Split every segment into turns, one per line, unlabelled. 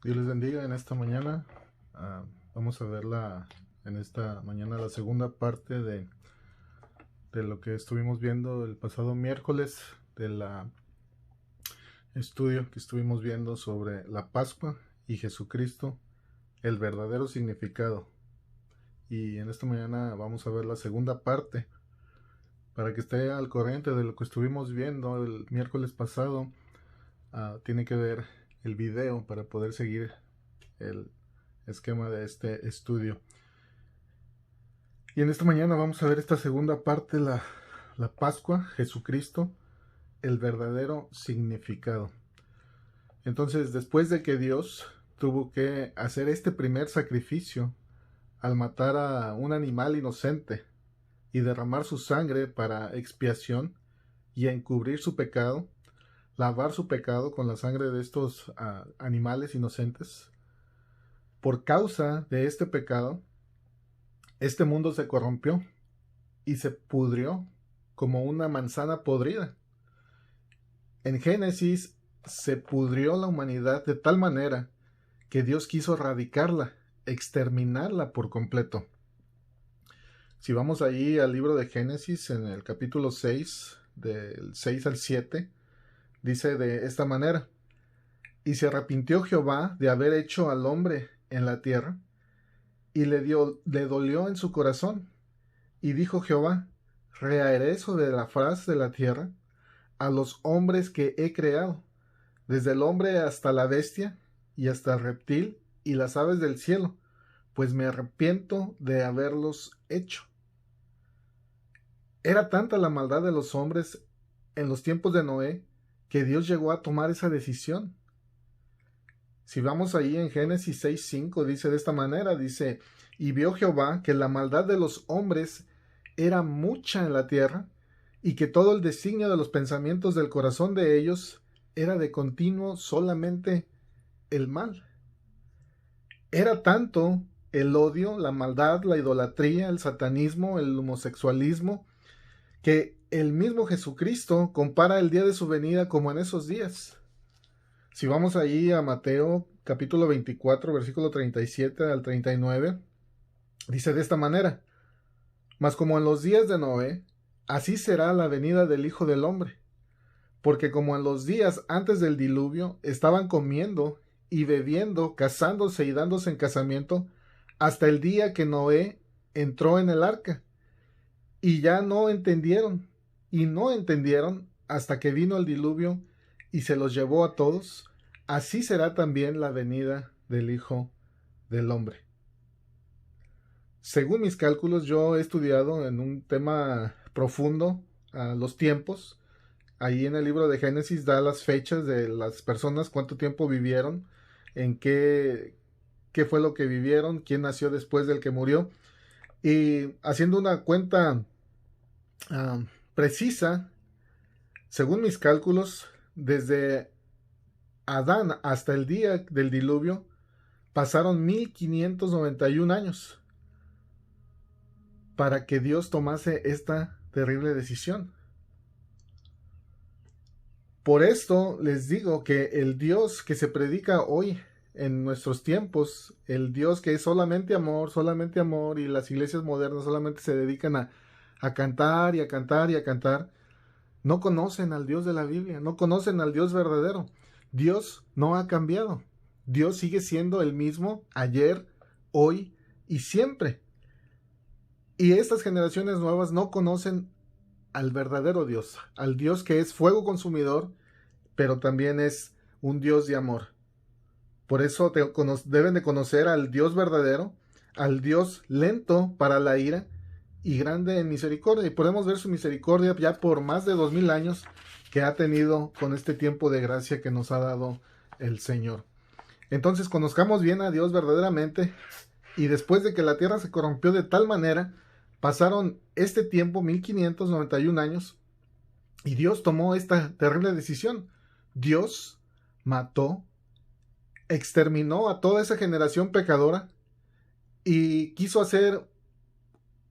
Dios les bendiga en esta mañana. Vamos a ver en esta mañana la segunda parte de lo que estuvimos viendo el pasado miércoles, del estudio que estuvimos viendo sobre la Pascua y Jesucristo, el verdadero significado. Y en esta mañana vamos a ver la segunda parte. Para que esté al corriente de lo que estuvimos viendo el miércoles pasado, tiene que ver el video para poder seguir el esquema de este estudio. Y en esta mañana vamos a ver esta segunda parte, la Pascua, Jesucristo, el verdadero significado. Entonces, después de que Dios tuvo que hacer este primer sacrificio al matar a un animal inocente y derramar su sangre para expiación y encubrir su pecado, lavar su pecado con la sangre de estos animales inocentes, por causa de este pecado, este mundo se corrompió y se pudrió como una manzana podrida. En Génesis se pudrió la humanidad de tal manera que Dios quiso erradicarla, exterminarla por completo. Si vamos allí al libro de Génesis, en el capítulo 6, del 6 al 7, dice de esta manera: Y se arrepintió Jehová de haber hecho al hombre en la tierra, y le dolió en su corazón. Y dijo Jehová: Reharé sobre la faz de la tierra a los hombres que he creado, desde el hombre hasta la bestia, y hasta el reptil, y las aves del cielo, pues me arrepiento de haberlos hecho. Era tanta la maldad de los hombres en los tiempos de Noé, que Dios llegó a tomar esa decisión. Si vamos ahí en Génesis 6:5, dice de esta manera, dice: Y vio Jehová que la maldad de los hombres era mucha en la tierra, y que todo el designio de los pensamientos del corazón de ellos era de continuo solamente el mal. Era tanto el odio, la maldad, la idolatría, el satanismo, el homosexualismo, que el mismo Jesucristo compara el día de su venida como en esos días. Si vamos ahí a Mateo capítulo 24, versículo 37 al 39, dice de esta manera: Mas como en los días de Noé, así será la venida del Hijo del Hombre. Porque como en los días antes del diluvio estaban comiendo y bebiendo, casándose y dándose en casamiento, hasta el día que Noé entró en el arca. Y ya no entendieron, y no entendieron hasta que vino el diluvio y se los llevó a todos. Así será también la venida del Hijo del Hombre. Según mis cálculos, yo he estudiado en un tema profundo los tiempos. Ahí en el libro de Génesis da las fechas de las personas, cuánto tiempo vivieron, en qué fue lo que vivieron, quién nació después del que murió. Y haciendo una cuenta uh, precisa, según mis cálculos, desde Adán hasta el día del diluvio pasaron 1591 años para que Dios tomase esta terrible decisión. Por esto les digo que el Dios que se predica hoy en nuestros tiempos, el Dios que es solamente amor, y las iglesias modernas solamente se dedican a cantar y a cantar y a cantar, no conocen al Dios de la Biblia, no conocen al Dios verdadero. Dios no ha cambiado. Dios sigue siendo el mismo ayer, hoy y siempre. Y estas generaciones nuevas no conocen al verdadero Dios, al Dios que es fuego consumidor, pero también es un Dios de amor. Por eso deben de conocer al Dios verdadero, al Dios lento para la ira y grande en misericordia. Y podemos ver su misericordia ya por más de 2000 años que ha tenido con este tiempo de gracia que nos ha dado el Señor. Entonces conozcamos bien a Dios verdaderamente, y después de que la tierra se corrompió de tal manera, pasaron este tiempo, 1591 años, y Dios tomó esta terrible decisión. Dios mató, exterminó a toda esa generación pecadora y quiso hacer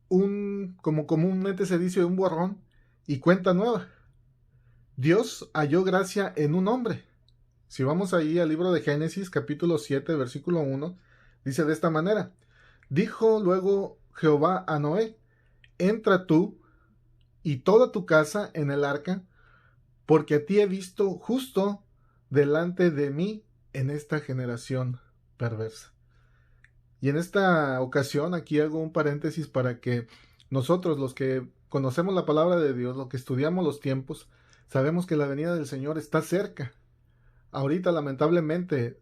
como comúnmente se dice, un borrón y cuenta nueva. Dios halló gracia en un hombre, Si vamos ahí al libro de Génesis, capítulo 7, versículo 1, dice de esta manera: dijo luego Jehová a Noé: entra tú y toda tu casa en el arca, porque a ti he visto justo delante de mí en esta generación perversa. Y en esta ocasión aquí hago un paréntesis para que nosotros, los que conocemos la palabra de Dios, los que estudiamos los tiempos, sabemos que la venida del Señor está cerca. Ahorita lamentablemente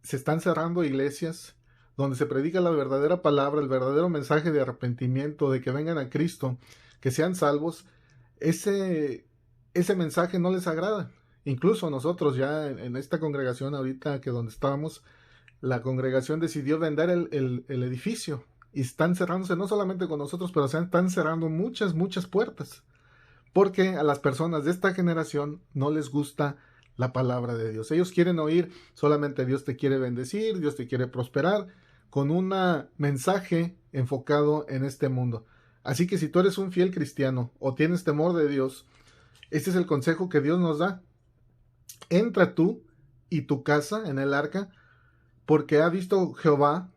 se están cerrando iglesias donde se predica la verdadera palabra, el verdadero mensaje de arrepentimiento, de que vengan a Cristo, que sean salvos. Ese mensaje no les agrada. Incluso nosotros ya en esta congregación ahorita que donde estábamos, la congregación decidió vender el edificio y están cerrándose no solamente con nosotros, pero se están cerrando muchas puertas, porque a las personas de esta generación no les gusta la palabra de Dios. Ellos quieren oír solamente Dios te quiere bendecir, Dios te quiere prosperar, con un mensaje enfocado en este mundo. Así que si tú eres un fiel cristiano o tienes temor de Dios, este es el consejo que Dios nos da. Entra tú y tu casa en el arca, porque ha visto Jehová,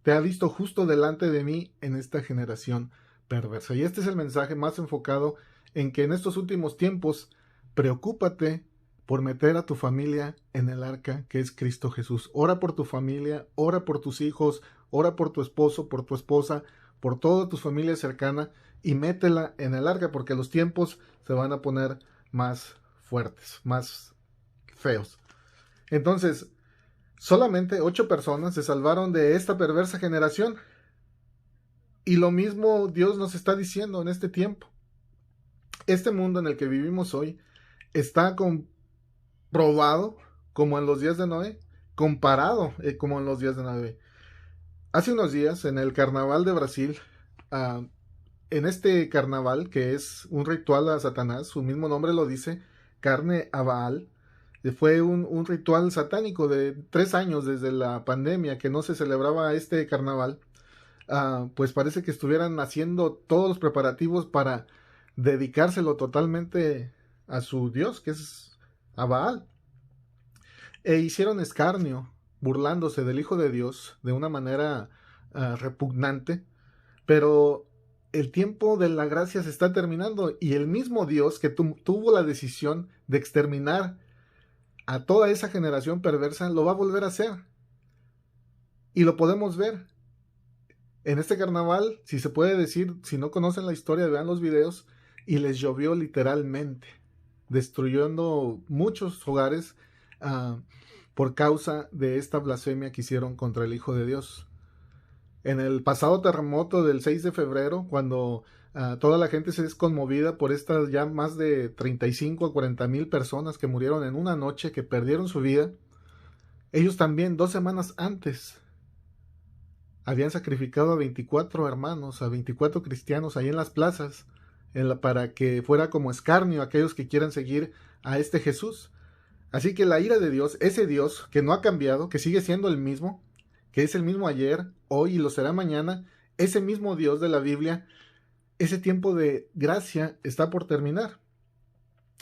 te ha visto justo delante de mí en esta generación perversa. Y este es el mensaje más enfocado en que en estos últimos tiempos, preocúpate por meter a tu familia en el arca que es Cristo Jesús. Ora por tu familia, ora por tus hijos, ora por tu esposo, por tu esposa, por toda tu familia cercana y métela en el arca, porque los tiempos se van a poner más fuertes, más feos. Entonces, solamente 8 personas se salvaron de esta perversa generación. Y lo mismo Dios nos está diciendo en este tiempo. Este mundo en el que vivimos hoy está comprobado como en los días de Noé, comparado como en los días de Noé. Hace unos días, en el carnaval de Brasil, en este carnaval, que es un ritual a Satanás, su mismo nombre lo dice, carne a Baal, fue un ritual satánico de 3 años desde la pandemia que no se celebraba este carnaval. Pues parece que estuvieran haciendo todos los preparativos para dedicárselo totalmente a su Dios, que es a Baal. E hicieron escarnio, burlándose del Hijo de Dios de una manera repugnante, pero el tiempo de la gracia se está terminando y el mismo Dios que tuvo la decisión de exterminar a toda esa generación perversa lo va a volver a hacer. Y lo podemos ver. En este carnaval, si se puede decir, si no conocen la historia, vean los videos, y les llovió literalmente, destruyendo muchos hogares por causa de esta blasfemia que hicieron contra el Hijo de Dios. En el pasado terremoto del 6 de febrero, cuando toda la gente se es conmovida por estas ya más de 35 a 40 mil personas que murieron en una noche, que perdieron su vida, ellos también 2 semanas antes habían sacrificado a 24 hermanos, a 24 cristianos ahí en las plazas, para que fuera como escarnio a aquellos que quieran seguir a este Jesús. Así que la ira de Dios, ese Dios que no ha cambiado, que sigue siendo el mismo, que es el mismo ayer, hoy y lo será mañana, ese mismo Dios de la Biblia, ese tiempo de gracia está por terminar.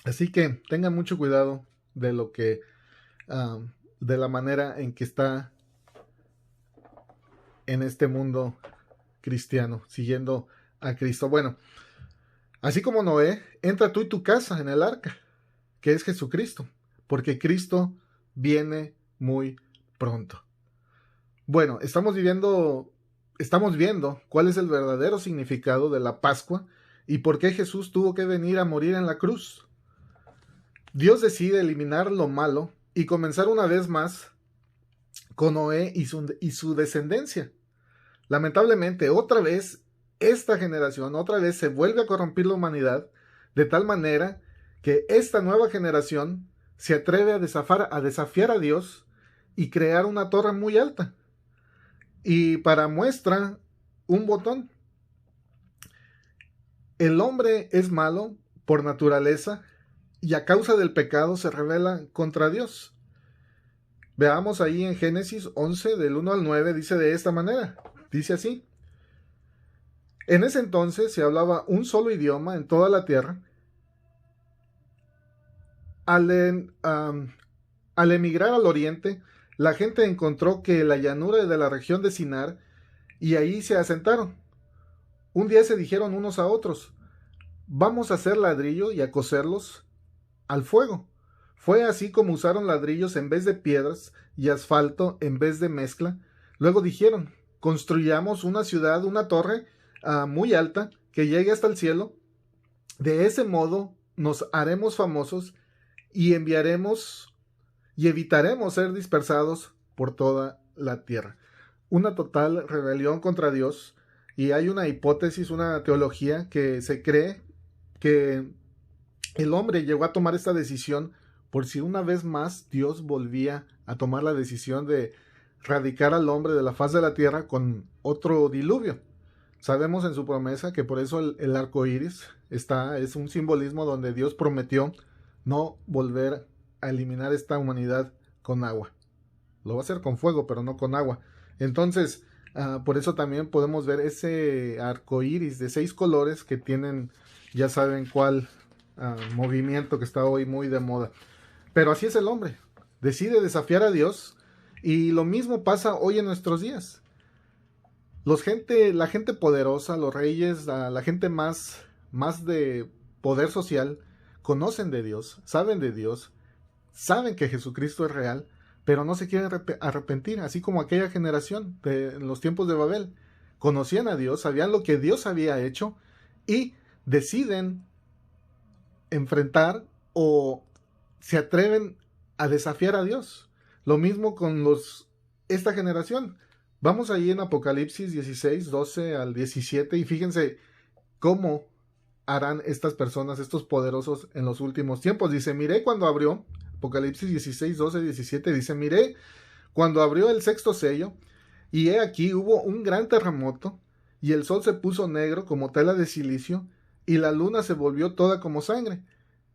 Así que tengan mucho cuidado de lo que, de la manera en que está en este mundo cristiano, siguiendo a Cristo. Bueno, así como Noé, entra tú y tu casa en el arca, que es Jesucristo, porque Cristo viene muy pronto. Bueno, estamos viendo cuál es el verdadero significado de la Pascua y por qué Jesús tuvo que venir a morir en la cruz. Dios decide eliminar lo malo y comenzar una vez más con Noé y su descendencia. Lamentablemente, otra vez, esta generación, otra vez se vuelve a corromper la humanidad, de tal manera que esta nueva generación se atreve a desafiar a Dios y crear una torre muy alta. Y para muestra, un botón. El hombre es malo por naturaleza y a causa del pecado se rebela contra Dios. Veamos ahí en Génesis 11, del 1 al 9, dice de esta manera. Dice así: en ese entonces se hablaba un solo idioma en toda la tierra. Al emigrar al oriente, la gente encontró que la llanura de la región de Sinar y ahí se asentaron. Un día se dijeron unos a otros: vamos a hacer ladrillo y a cocerlos al fuego. Fue así como usaron ladrillos en vez de piedras y asfalto en vez de mezcla. Luego dijeron: construyamos una ciudad, una torre muy alta que llegue hasta el cielo. De ese modo nos haremos famosos y evitaremos ser dispersados por toda la tierra. Una total rebelión contra Dios, y hay una hipótesis, una teología que se cree que el hombre llegó a tomar esta decisión por si una vez más Dios volvía a tomar la decisión de radicar al hombre de la faz de la tierra con otro diluvio. Sabemos en su promesa que por eso el arco iris es un simbolismo donde Dios prometió no volver a eliminar esta humanidad con agua. Lo va a hacer con fuego, pero no con agua. Entonces, por eso también podemos ver ese arco iris de 6 colores que tienen, ya saben cuál movimiento que está hoy muy de moda. Pero así es el hombre. Decide desafiar a Dios, y lo mismo pasa hoy en nuestros días. La gente poderosa, los reyes, la gente más de poder social, conocen de Dios, saben que Jesucristo es real, pero no se quieren arrepentir, así como aquella generación en los tiempos de Babel. Conocían a Dios, sabían lo que Dios había hecho y deciden enfrentar o se atreven a desafiar a Dios. Lo mismo con esta generación. Vamos ahí en Apocalipsis 16, 12 al 17 y fíjense cómo harán estas personas, estos poderosos en los últimos tiempos. Dice: miré cuando abrió, Apocalipsis 16, 12, 17, dice: miré cuando abrió el 6º sello, y he aquí hubo un gran terremoto, y el sol se puso negro como tela de silicio, y la luna se volvió toda como sangre,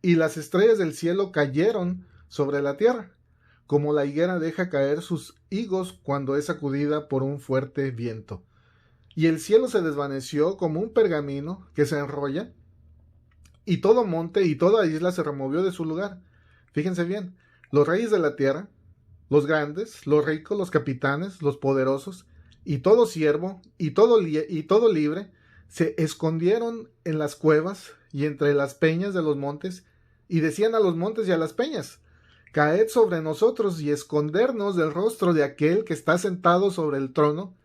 y las estrellas del cielo cayeron sobre la tierra, como la higuera deja caer sus higos cuando es sacudida por un fuerte viento. Y el cielo se desvaneció como un pergamino que se enrolla, y todo monte y toda isla se removió de su lugar. Fíjense bien, los reyes de la tierra, los grandes, los ricos, los capitanes, los poderosos, y todo siervo, y todo libre, se escondieron en las cuevas y entre las peñas de los montes, y decían a los montes y a las peñas: caed sobre nosotros y escondernos del rostro de aquel que está sentado sobre el trono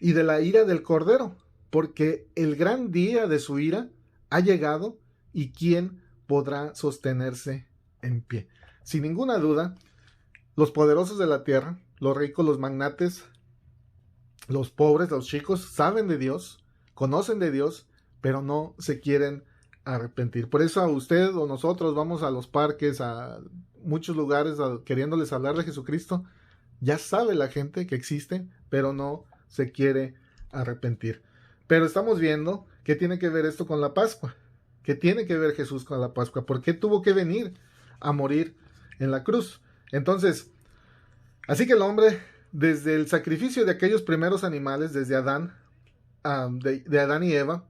y de la ira del Cordero, porque el gran día de su ira ha llegado, y ¿quién podrá sostenerse en pie? Sin ninguna duda, los poderosos de la tierra, los ricos, los magnates, los pobres, los chicos, saben de Dios, conocen de Dios, pero no se quieren arrepentir. Por eso a usted o nosotros vamos a los parques, a muchos lugares, queriéndoles hablar de Jesucristo. Ya sabe la gente que existe, pero no se quiere arrepentir. Pero estamos viendo qué tiene que ver esto con la Pascua. ¿Qué tiene que ver Jesús con la Pascua? ¿Por qué tuvo que venir a morir en la cruz? Entonces, así que el hombre, desde el sacrificio de aquellos primeros animales, desde Adán, de Adán y Eva,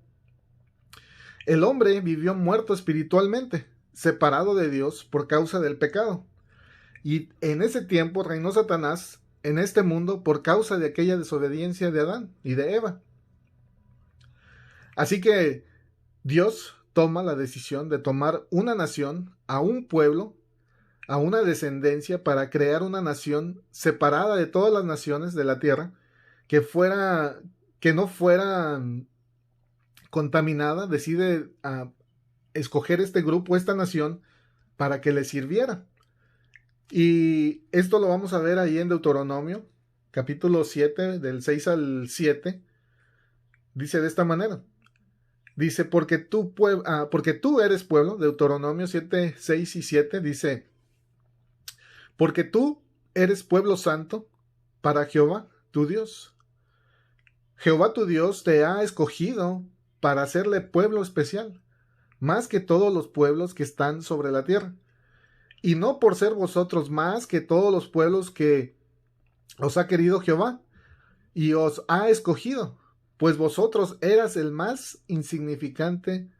el hombre vivió muerto espiritualmente, separado de Dios por causa del pecado. Y en ese tiempo reinó Satanás en este mundo por causa de aquella desobediencia de Adán y de Eva. Así que Dios toma la decisión de tomar una nación, a un pueblo, a una descendencia, para crear una nación separada de todas las naciones de la tierra, que no fuera contaminada. Decide escoger este grupo, esta nación, para que le sirviera. Y esto lo vamos a ver ahí en Deuteronomio, capítulo 7, del 6 al 7. Dice de esta manera. Dice: porque tú eres pueblo, Deuteronomio 7, 6 y 7, dice: porque tú eres pueblo santo para Jehová, tu Dios. Jehová tu Dios te ha escogido para hacerle pueblo especial, más que todos los pueblos que están sobre la tierra. Y no por ser vosotros más que todos los pueblos que os ha querido Jehová, y os ha escogido, pues vosotros eras el más insignificante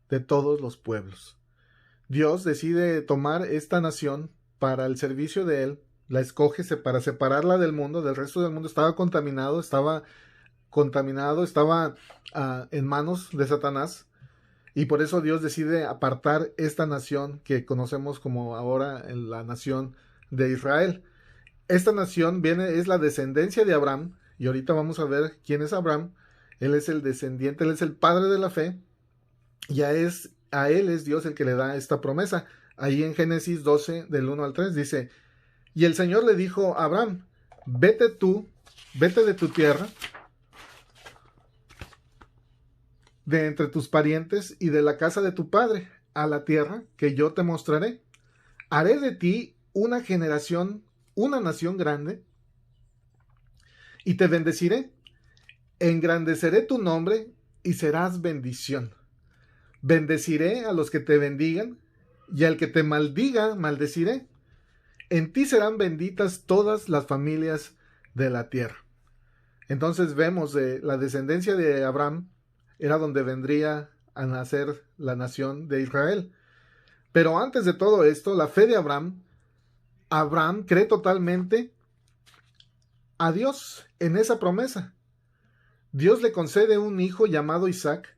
de todos los pueblos. Dios decide tomar esta nación para el servicio de él, la escoge para separarla del mundo, del resto del mundo. Estaba contaminado, estaba en manos de Satanás. Y por eso Dios decide apartar esta nación que conocemos como ahora la nación de Israel. Esta nación es la descendencia de Abraham, y ahorita vamos a ver quién es Abraham. Él es el descendiente, él es el padre de la fe, y a él es Dios el que le da esta promesa. Ahí en Génesis 12, del 1 al 3, dice: y el Señor le dijo a Abraham: vete de tu tierra, de entre tus parientes y de la casa de tu padre, a la tierra que yo te mostraré. Haré de ti una nación grande, y te bendeciré. Engrandeceré tu nombre y serás bendición. Bendeciré a los que te bendigan, y al que te maldiga, maldeciré. En ti serán benditas todas las familias de la tierra. Entonces vemos de la descendencia de Abraham, era donde vendría a nacer la nación de Israel. Pero antes de todo esto, la fe de Abraham cree totalmente a Dios en esa promesa. Dios le concede un hijo llamado Isaac,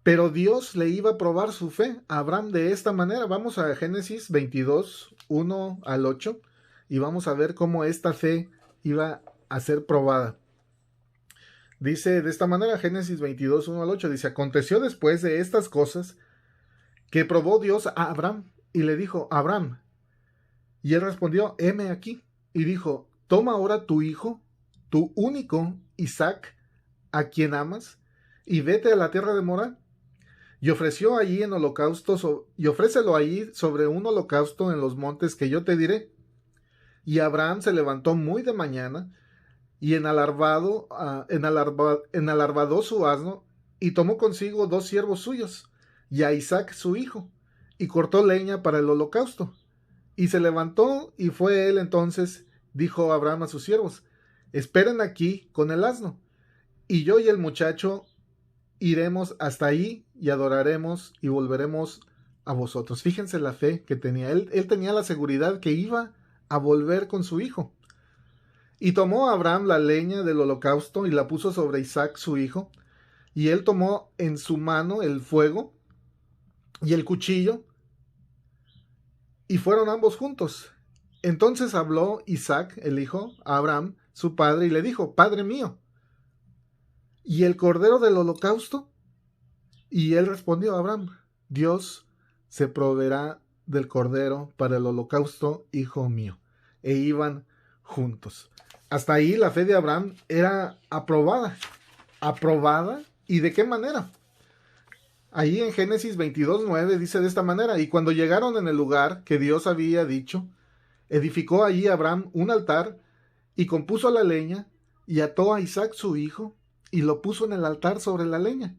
pero Dios le iba a probar su fe a Abraham de esta manera. Vamos a Génesis 22, 1 al 8, y vamos a ver cómo esta fe iba a ser probada. Dice de esta manera, Génesis 22, 1 al 8, dice: aconteció después de estas cosas que probó Dios a Abraham, y le dijo: Abraham. Y él respondió: heme aquí. Y dijo: toma ahora tu hijo, tu único Isaac, a quien amas, y vete a la tierra de Morá, y ofrécelo allí sobre un holocausto en los montes que yo te diré. Y Abraham se levantó muy de mañana, y enalarbadó su asno, y tomó consigo 2 siervos suyos, y a Isaac su hijo, y cortó leña para el holocausto. Y se levantó, y fue él. Entonces dijo Abraham a sus siervos: esperen aquí con el asno, y yo y el muchacho iremos hasta ahí, y adoraremos, y volveremos a vosotros. Fíjense la fe que tenía. Él tenía la seguridad que iba a volver con su hijo. Y tomó Abraham la leña del holocausto, y la puso sobre Isaac su hijo, y él tomó en su mano el fuego y el cuchillo, y fueron ambos juntos. Entonces habló Isaac, el hijo, a Abraham, su padre, y le dijo: Padre mío, ¿y el cordero del holocausto? Y él respondió a Abraham: Dios se proveerá del cordero para el holocausto, hijo mío. E iban juntos. Hasta ahí la fe de Abraham era aprobada. ¿Aprobada? ¿Y de qué manera? Ahí en Génesis 22:9 dice de esta manera: y cuando llegaron en el lugar que Dios había dicho, edificó allí Abraham un altar, y compuso la leña, y ató a Isaac su hijo, y lo puso en el altar sobre la leña.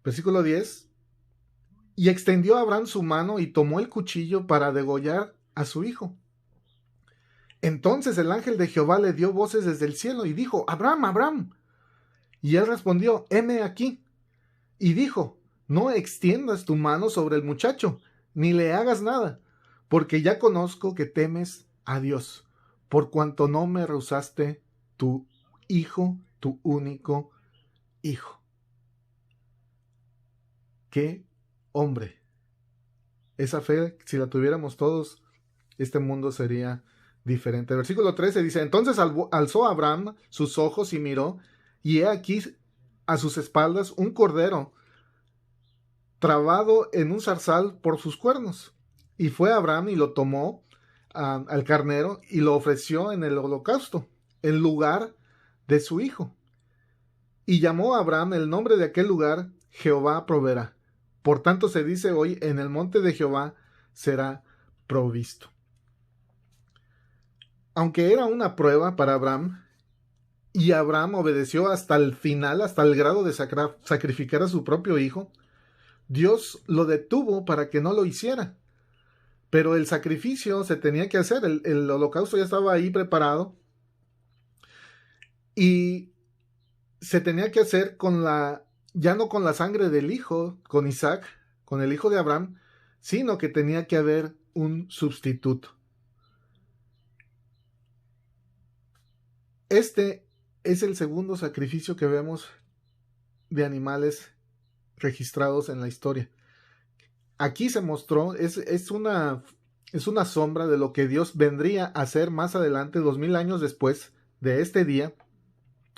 Versículo 10. Y extendió Abraham su mano, y tomó el cuchillo para degollar a su hijo. Entonces el ángel de Jehová le dio voces desde el cielo, y dijo: Abraham, Abraham. Y él respondió: heme aquí. Y dijo: no extiendas tu mano sobre el muchacho, ni le hagas nada, porque ya conozco que temes a Dios, por cuanto no me rehusaste tu hijo, tu único hijo. ¡Qué hombre! Esa fe, si la tuviéramos todos, este mundo sería diferente. Versículo 13 dice: entonces alzó Abraham sus ojos y miró, y he aquí a sus espaldas un cordero trabado en un zarzal por sus cuernos. Y fue Abraham y lo tomó al carnero, y lo ofreció en el holocausto, en lugar de su hijo. Y llamó a Abraham el nombre de aquel lugar: Jehová proveerá. Por tanto se dice hoy: en el monte de Jehová será provisto. Aunque era una prueba para Abraham, y Abraham obedeció hasta el final, hasta el grado de sacrificar a su propio hijo, Dios lo detuvo para que no lo hiciera. Pero el sacrificio se tenía que hacer, el holocausto ya estaba ahí preparado, y se tenía que hacer ya no con la sangre del hijo, con Isaac, con el hijo de Abraham, sino que tenía que haber un sustituto. Este es el segundo sacrificio que vemos de animales registrados en la historia. Aquí se mostró, es una sombra de lo que Dios vendría a hacer más adelante, 2000 años después de este día,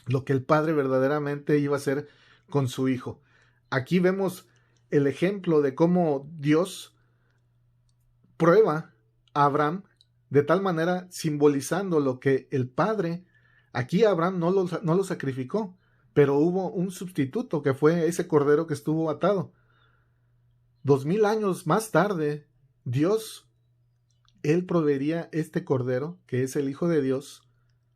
lo que el Padre verdaderamente iba a hacer con su Hijo. Aquí vemos el ejemplo de cómo Dios prueba a Abraham de tal manera simbolizando lo que el Padre, aquí Abraham no lo sacrificó, pero hubo un sustituto que fue ese cordero que estuvo atado. 2000 años más tarde, Dios, Él proveería este cordero, que es el Hijo de Dios,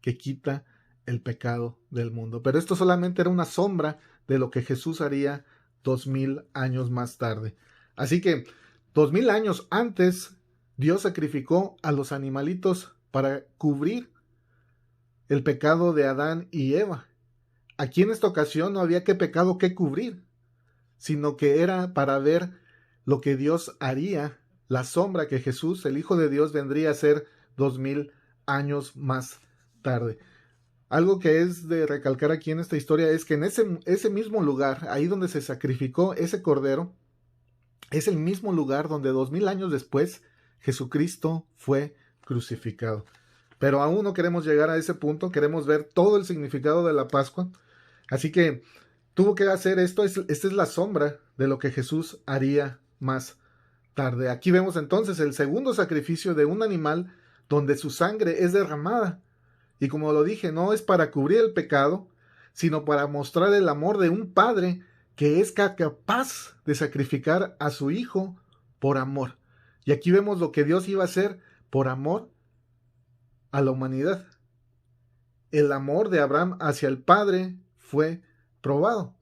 que quita el pecado del mundo. Pero esto solamente era una sombra de lo que Jesús haría 2000 años más tarde. Así que 2000 años antes, Dios sacrificó a los animalitos para cubrir el pecado de Adán y Eva. Aquí en esta ocasión no había qué pecado que cubrir, sino que era para ver lo que Dios haría, la sombra que Jesús, el Hijo de Dios, vendría a ser 2000 años más tarde. Algo que es de recalcar aquí en esta historia es que en ese mismo lugar, ahí donde se sacrificó ese cordero, es el mismo lugar donde 2000 años después Jesucristo fue crucificado. Pero aún no queremos llegar a ese punto, queremos ver todo el significado de la Pascua. Así que tuvo que hacer esto, esta es la sombra de lo que Jesús haría más tarde. Aquí vemos entonces el segundo sacrificio de un animal donde su sangre es derramada. Y como lo dije, no es para cubrir el pecado, sino para mostrar el amor de un padre que es capaz de sacrificar a su hijo por amor. Y aquí vemos lo que Dios iba a hacer por amor a la humanidad. El amor de Abraham hacia el Padre fue probado.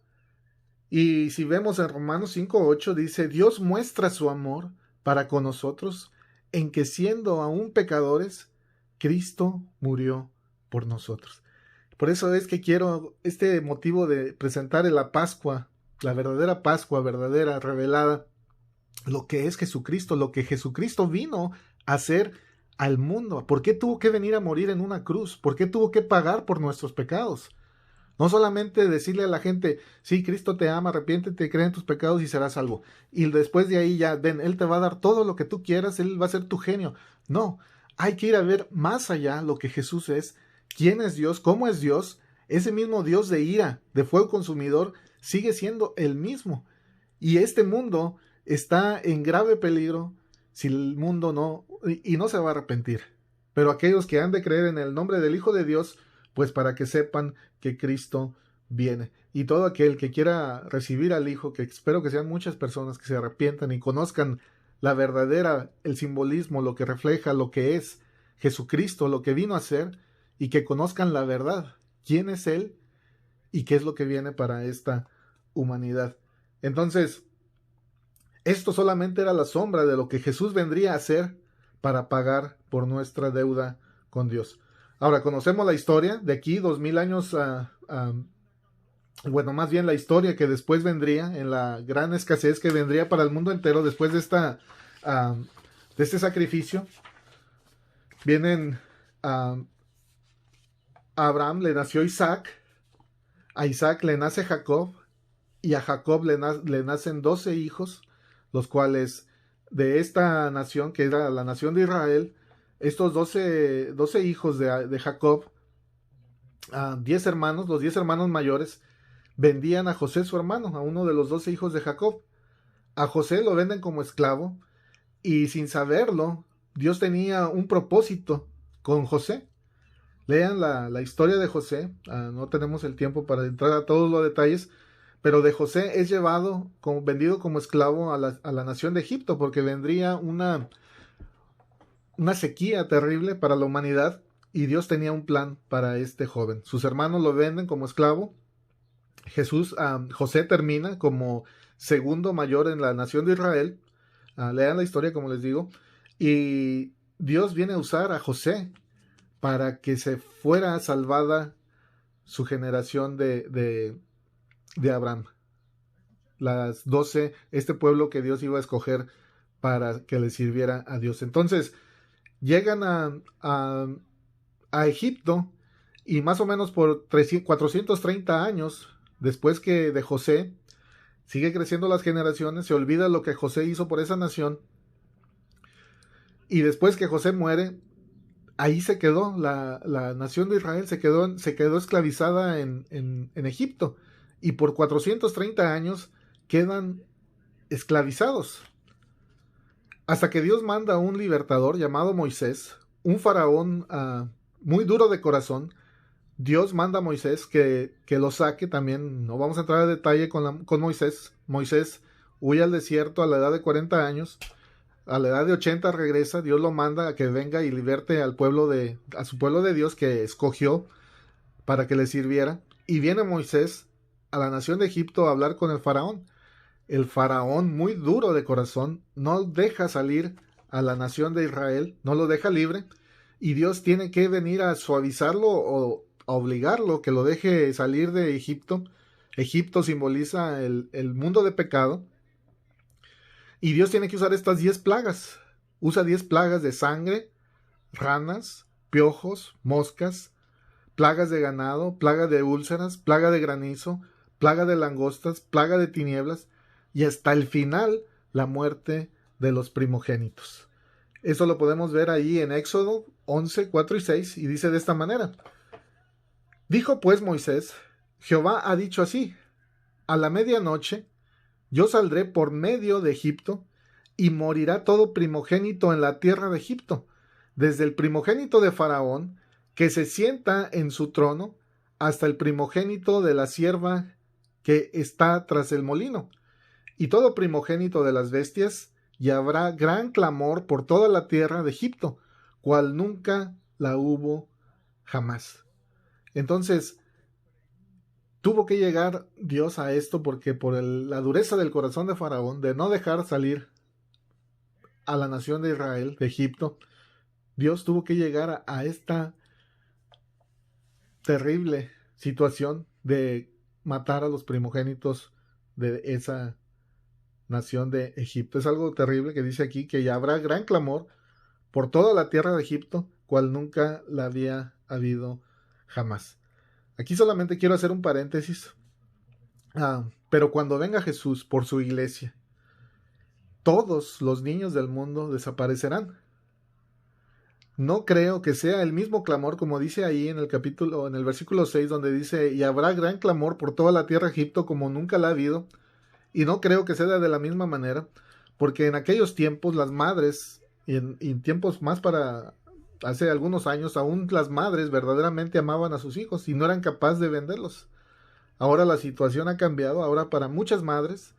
Y si vemos en Romanos 5:8 dice, Dios muestra su amor para con nosotros en que siendo aún pecadores, Cristo murió por nosotros. Por eso es que quiero este motivo de presentar en la Pascua, la verdadera Pascua, verdadera, revelada, lo que es Jesucristo, lo que Jesucristo vino a hacer al mundo. ¿Por qué tuvo que venir a morir en una cruz? ¿Por qué tuvo que pagar por nuestros pecados? No solamente decirle a la gente, sí, Cristo te ama, arrepiéntete, cree en tus pecados y serás salvo. Y después de ahí ya, ven, Él te va a dar todo lo que tú quieras, Él va a ser tu genio. No, hay que ir a ver más allá lo que Jesús es, quién es Dios, cómo es Dios. Ese mismo Dios de ira, de fuego consumidor, sigue siendo el mismo. Y este mundo está en grave peligro si el mundo no, y no se va a arrepentir. Pero aquellos que han de creer en el nombre del Hijo de Dios, pues para que sepan que Cristo viene. Y todo aquel que quiera recibir al Hijo, que espero que sean muchas personas que se arrepientan y conozcan la verdadera, el simbolismo, lo que refleja, lo que es Jesucristo, lo que vino a ser, y que conozcan la verdad, quién es Él y qué es lo que viene para esta humanidad. Entonces, esto solamente era la sombra de lo que Jesús vendría a hacer para pagar por nuestra deuda con Dios. Ahora, conocemos la historia de aquí, 2000 años, bueno, más bien la historia que después vendría, en la gran escasez que vendría para el mundo entero después de este sacrificio. Vienen a Abraham le nació Isaac, a Isaac le nace Jacob, y a Jacob le nacen 12 hijos, los cuales de esta nación, que era la nación de Israel, estos 12 hijos de Jacob, 10 hermanos, los 10 hermanos mayores, vendían a José su hermano, a uno de los 12 hijos de Jacob. A José lo venden como esclavo, y sin saberlo, Dios tenía un propósito con José. Lean la historia de José, no tenemos el tiempo para entrar a todos los detalles, pero de José es llevado, vendido como esclavo a la nación de Egipto, porque vendría una sequía terrible para la humanidad, y Dios tenía un plan para este joven. Sus hermanos lo venden como esclavo. José termina como segundo mayor en la nación de Israel. Lean la historia, como les digo, y Dios viene a usar a José para que se fuera salvada su generación de Abraham. Las 12, este pueblo que Dios iba a escoger para que le sirviera a Dios. Entonces llegan a Egipto, y más o menos por 430 años después que de José, sigue creciendo las generaciones, se olvida lo que José hizo por esa nación, y después que José muere, ahí se quedó, la nación de Israel se quedó esclavizada en Egipto, y por 430 años quedan esclavizados, hasta que Dios manda a un libertador llamado Moisés, un faraón muy duro de corazón. Dios manda a Moisés que lo saque. También no vamos a entrar en detalle con Moisés. Moisés huye al desierto a la edad de 40 años. A la edad de 80 regresa. Dios lo manda a que venga y liberte a su pueblo de Dios que escogió para que le sirviera. Y viene Moisés a la nación de Egipto a hablar con el faraón. El faraón, muy duro de corazón, no deja salir a la nación de Israel, no lo deja libre, y Dios tiene que venir a suavizarlo o a obligarlo que lo deje salir de Egipto. Egipto simboliza el mundo de pecado, y Dios tiene que usar estas 10 plagas. Usa 10 plagas de sangre, ranas, piojos, moscas, plagas de ganado, plaga de úlceras, plaga de granizo, plaga de langostas, plaga de tinieblas, y hasta el final la muerte de los primogénitos. Eso lo podemos ver ahí en Éxodo 11, 4 y 6, y dice de esta manera: dijo pues Moisés, Jehová ha dicho así, a la medianoche yo saldré por medio de Egipto, y morirá todo primogénito en la tierra de Egipto, desde el primogénito de Faraón, que se sienta en su trono, hasta el primogénito de la sierva que está tras el molino, y todo primogénito de las bestias, y habrá gran clamor por toda la tierra de Egipto, cual nunca la hubo jamás. Entonces, tuvo que llegar Dios a esto porque por la dureza del corazón de Faraón, de no dejar salir a la nación de Israel, de Egipto, Dios tuvo que llegar a esta terrible situación de matar a los primogénitos de esa nación de Egipto. Es algo terrible que dice aquí, que ya habrá gran clamor por toda la tierra de Egipto, cual nunca la había habido jamás. Aquí solamente quiero hacer un paréntesis. Pero cuando venga Jesús por su iglesia, todos los niños del mundo desaparecerán. No creo que sea el mismo clamor como dice ahí en el versículo 6, donde dice, y habrá gran clamor por toda la tierra de Egipto como nunca la ha habido. Y no creo que sea de la misma manera, porque en aquellos tiempos las madres, y en tiempos más para hace algunos años, aún las madres verdaderamente amaban a sus hijos y no eran capaces de venderlos. Ahora la situación ha cambiado. Ahora para muchas madres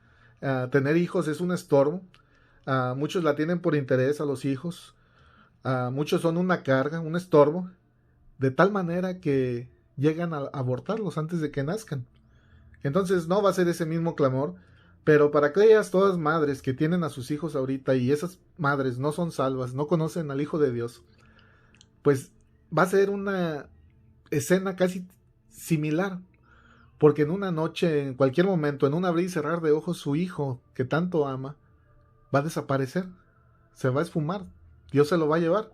tener hijos es un estorbo. Muchos la tienen por interés a los hijos. Muchos son una carga, un estorbo, de tal manera que llegan a abortarlos antes de que nazcan. Entonces no va a ser ese mismo clamor, pero para aquellas todas madres que tienen a sus hijos ahorita y esas madres no son salvas, no conocen al Hijo de Dios, pues va a ser una escena casi similar, porque en una noche, en cualquier momento, en un abrir y cerrar de ojos, su hijo que tanto ama va a desaparecer, se va a esfumar, Dios se lo va a llevar.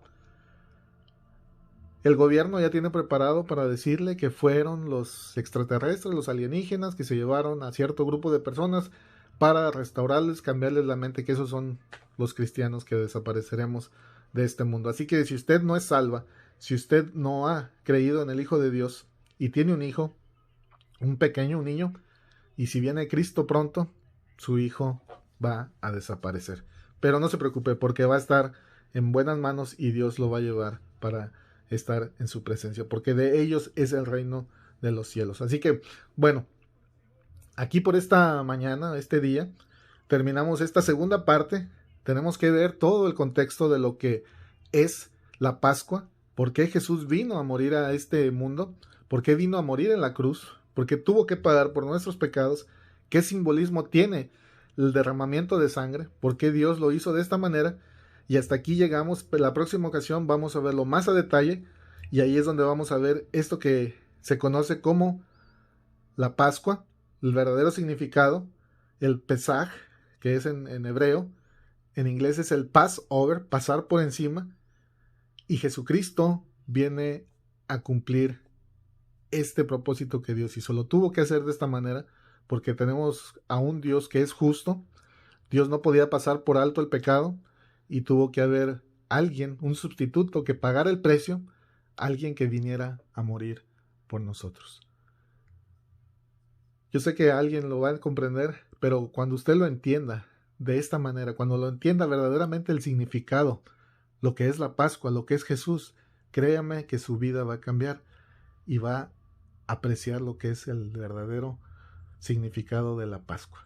El gobierno ya tiene preparado para decirle que fueron los extraterrestres, los alienígenas, que se llevaron a cierto grupo de personas para restaurarles, cambiarles la mente, que esos son los cristianos que desapareceremos de este mundo. Así que si usted no es salva, si usted no ha creído en el Hijo de Dios y tiene un hijo, un pequeño, un niño, y si viene Cristo pronto, su hijo va a desaparecer. Pero no se preocupe, porque va a estar en buenas manos y Dios lo va a llevar para estar en su presencia, porque de ellos es el reino de los cielos. Así que, bueno, aquí por esta mañana, este día, terminamos esta segunda parte. Tenemos que ver todo el contexto de lo que es la Pascua, por qué Jesús vino a morir a este mundo, por qué vino a morir en la cruz, por qué tuvo que pagar por nuestros pecados, qué simbolismo tiene el derramamiento de sangre, por qué Dios lo hizo de esta manera. Y hasta aquí llegamos. La próxima ocasión vamos a verlo más a detalle, y ahí es donde vamos a ver esto que se conoce como la Pascua, el verdadero significado, el Pesaj, que es en hebreo, En inglés es el Passover, pasar por encima. Y Jesucristo viene a cumplir este propósito que Dios hizo. Lo tuvo que hacer de esta manera porque tenemos a un Dios que es justo. Dios no podía pasar por alto el pecado y tuvo que haber alguien, un sustituto que pagara el precio, alguien que viniera a morir por nosotros. Yo sé que alguien lo va a comprender, pero cuando usted lo entienda de esta manera, cuando lo entienda verdaderamente el significado, lo que es la Pascua, lo que es Jesús, créame que su vida va a cambiar y va a apreciar lo que es el verdadero significado de la Pascua.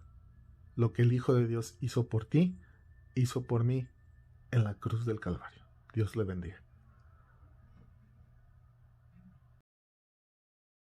Lo que el Hijo de Dios hizo por ti, hizo por mí en la cruz del Calvario. Dios le bendiga.